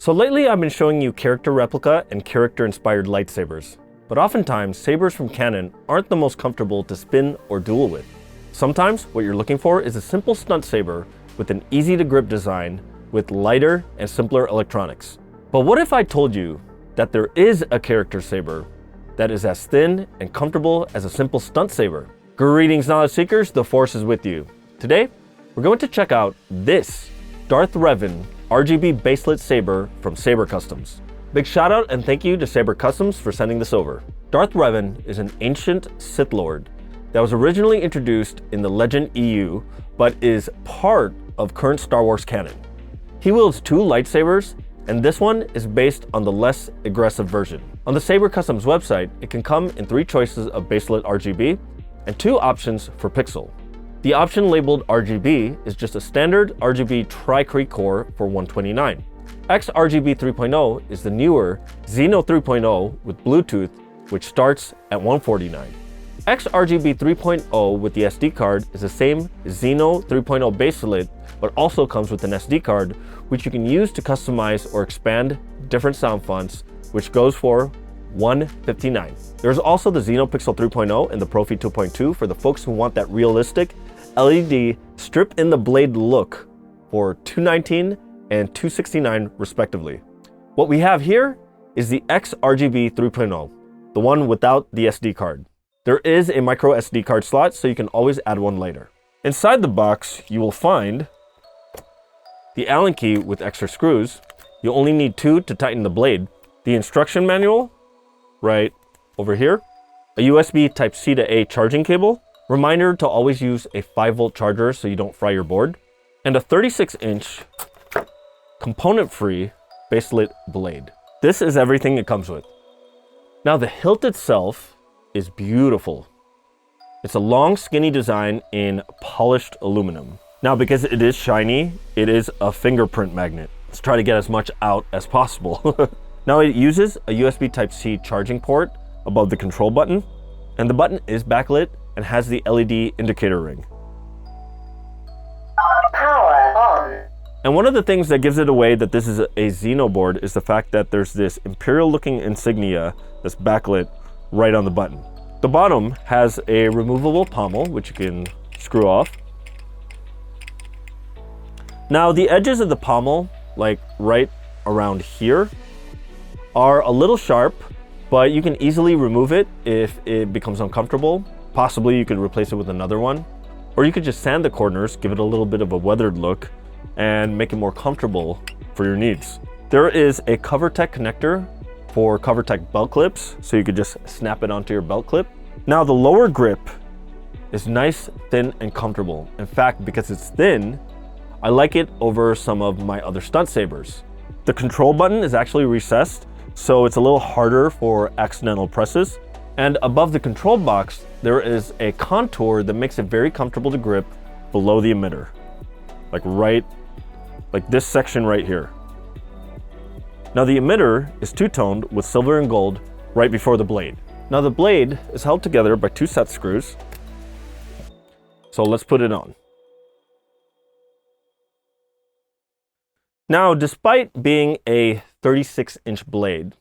So lately I've been showing you character replica and character inspired lightsabers, but oftentimes sabers from Canon aren't the most comfortable to spin or duel with. Sometimes what you're looking for is a simple stunt saber with an easy to grip design with lighter and simpler electronics. But what if I told you that there is a character saber that is as thin and comfortable as a simple stunt saber? Greetings, knowledge seekers, the Force is with you. Today, we're going to check out this Darth Revan RGB Baselit saber from SaberCustoms. Big shout out and thank you to SaberCustoms for sending this over. Darth Revan is an ancient Sith Lord that was originally introduced in the Legend EU, but is part of current Star Wars canon. He wields two lightsabers, and this one is based on the less aggressive version. On the SaberCustoms website, it can come in 3 choices of Baselit RGB and 2 options for pixel. The option labeled RGB is just a standard RGB tri-Kree core for 129. XRGB 3.0 is the newer Xeno 3.0 with Bluetooth, which starts at 149. XRGB 3.0 with the SD card is the same Xeno 3.0 Baselit, but also comes with an SD card, which you can use to customize or expand different sound fonts, which goes for $159. There's also the Xeno Pixel 3.0 and the Profi 2.2 for the folks who want that realistic LED strip in the blade look for $219 and $269 respectively. What we have here is the XRGB 3.0, the one without the SD card. There is a micro SD card slot, so you can always add one later. Inside the box, you will find the Allen key with extra screws. You only need 2 to tighten the blade. The instruction manual, right over here. A USB Type-C to A charging cable. Reminder to always use a 5-volt charger so you don't fry your board. And a 36-inch component-free Baselit blade. This is everything it comes with. Now the hilt itself is beautiful. It's a long, skinny design in polished aluminum. Now, because it is shiny, it is a fingerprint magnet. Let's try to get as much out as possible. Now it uses a USB Type-C charging port above the control button, and the button is backlit and has the LED indicator ring. Power on. And one of the things that gives it away that this is a Xeno board is the fact that there's this Imperial looking insignia that's backlit right on the button. The bottom has a removable pommel, which you can screw off. Now the edges of the pommel, like right around here, are a little sharp, but you can easily remove it if it becomes uncomfortable. Possibly you could replace it with another one, or you could just sand the corners, give it a little bit of a weathered look, and make it more comfortable for your needs. There is a CoverTech connector for CoverTech belt clips, so you could just snap it onto your belt clip. Now the lower grip is nice, thin, and comfortable. In fact, because it's thin, I like it over some of my other stunt sabers. The control button is actually recessed, so it's a little harder for accidental presses. And above the control box, there is a contour that makes it very comfortable to grip below the emitter. Like this section right here. Now the emitter is two-toned with silver and gold right before the blade. Now the blade is held together by 2 set screws. So let's put it on. Now, despite being a 36-inch blade,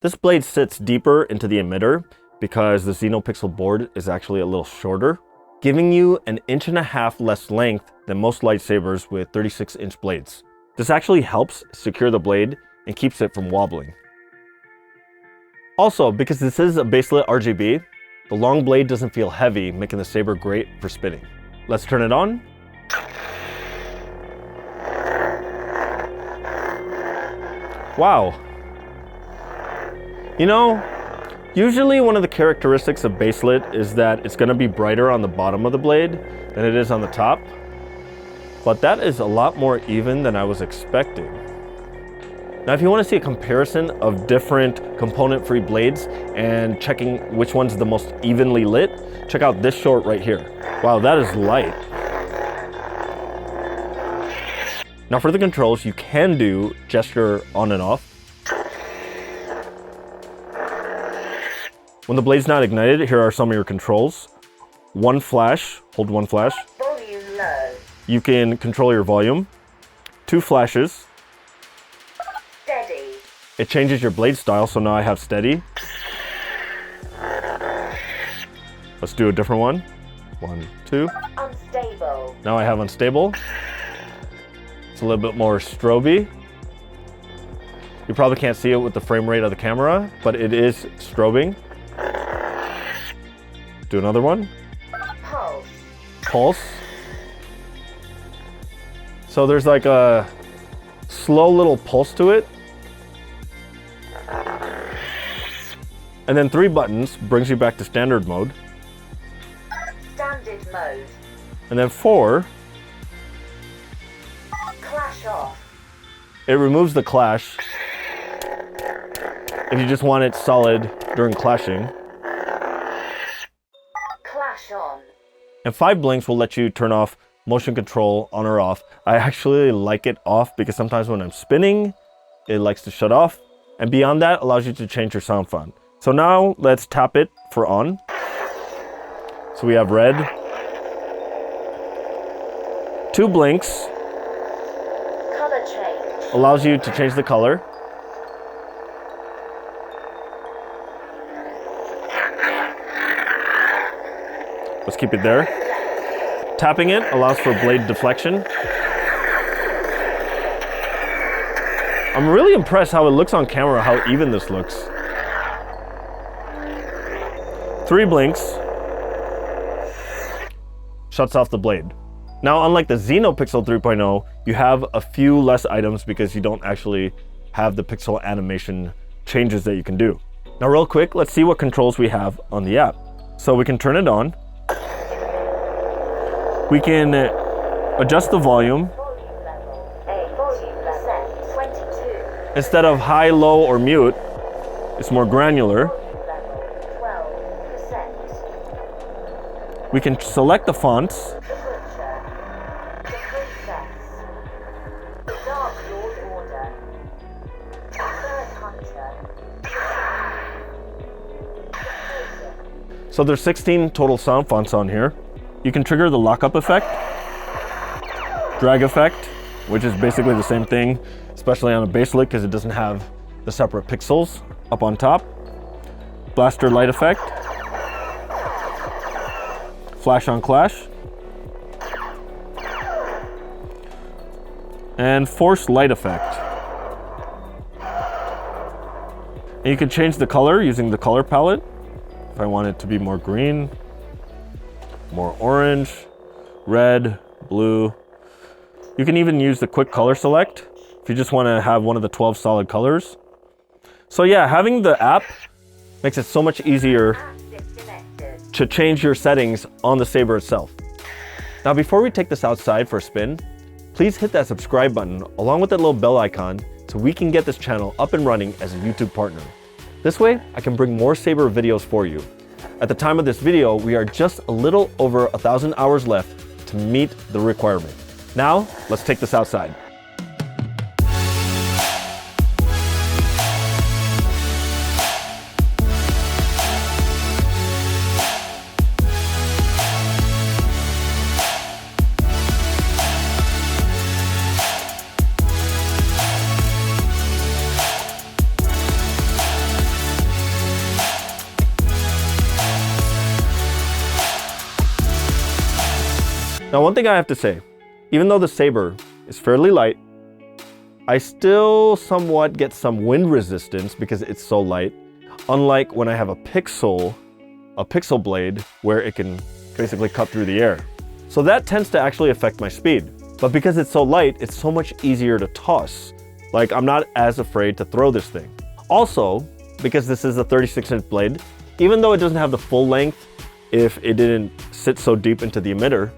this blade sits deeper into the emitter because the Xeno Pixel board is actually a little shorter, giving you 1.5 inches less length than most lightsabers with 36-inch blades. This actually helps secure the blade and keeps it from wobbling. Also, because this is a Baselit RGB, the long blade doesn't feel heavy, making the saber great for spinning. Let's turn it on. Wow. You know, usually one of the characteristics of Baselit is that it's going to be brighter on the bottom of the blade than it is on the top. But that is a lot more even than I was expecting. Now, if you want to see a comparison of different component-free blades and checking which one's the most evenly lit, check out this short right here. Wow, that is light. Now for the controls, you can do gesture on and off. When the blade's not ignited, here are some of your controls. 1 flash, hold 1 flash. Volume low. You can control your volume. 2 flashes. Steady. It changes your blade style, so now I have steady. Let's do a different one. 1, 2. Unstable. Now I have unstable. It's a little bit more stroby. You probably can't see it with the frame rate of the camera, but it is strobing. Do another one. Pulse. Pulse. So there's like a slow little pulse to it. And then 3 buttons brings you back to standard mode. Standard mode. And then 4, Clash off. it removes the clash. If you just want it solid during clashing. Clash on. And 5 blinks will let you turn off motion control on or off. I actually like it off because sometimes when I'm spinning, it likes to shut off. And beyond that, allows you to change your sound font. So now let's tap it for on. So we have red. 2 blinks Color change. allows you to change the color. Let's keep it there. Tapping it allows for blade deflection. I'm really impressed how it looks on camera, how even this looks. 3 blinks shuts off the blade. Now, unlike the XenoPixel 3.0, you have a few less items because you don't actually have the pixel animation changes that you can do. Now, real quick, let's see what controls we have on the app. So we can turn it on. We can adjust the volume. Volume level. Volume set 22. Instead of high, low, or mute, it's more granular. Volume level 12%. We can select the fonts. The Butcher. The Princess. The Dark Lord Order. The Third Hunter. The Prison. So there's 16 total sound fonts on here. You can trigger the lockup effect, drag effect, which is basically the same thing, especially on a Baselit because it doesn't have the separate pixels up on top. Blaster light effect, flash on clash, and force light effect. And you can change the color using the color palette. If I want it to be more green, more orange, red, blue. You can even use the quick color select if you just want to have one of the 12 solid colors. So yeah, having the app makes it so much easier Disconnected. to change your settings on the Saber itself. Now, before we take this outside for a spin, please hit that subscribe button along with that little bell icon so we can get this channel up and running as a YouTube partner. This way, I can bring more Saber videos for you. At the time of this video, we are just a little over 1,000 hours left to meet the requirement. Now, let's take this outside. Now, one thing I have to say, even though the Saber is fairly light, I still somewhat get some wind resistance because it's so light, unlike when I have a pixel blade where it can basically cut through the air. So that tends to actually affect my speed. But because it's so light, it's so much easier to toss. Like, I'm not as afraid to throw this thing. Also, because this is a 36-inch blade, even though it doesn't have the full length, if it didn't sit so deep into the emitter,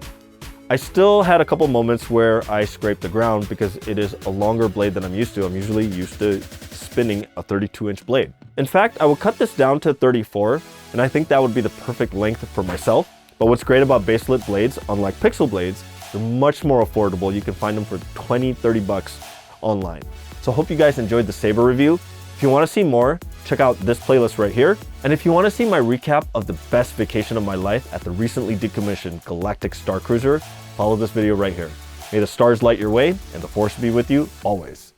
I still had a couple moments where I scraped the ground because it is a longer blade than I'm used to. I'm usually used to spinning a 32-inch blade. In fact, I would cut this down to 34, and I think that would be the perfect length for myself. But what's great about Baselit blades, unlike Pixel blades, they're much more affordable. You can find them for 20, 30 bucks online. So I hope you guys enjoyed the Saber review. If you want to see more, check out this playlist right here. And if you want to see my recap of the best vacation of my life at the recently decommissioned Galactic Star Cruiser, follow this video right here. May the stars light your way and the Force be with you always.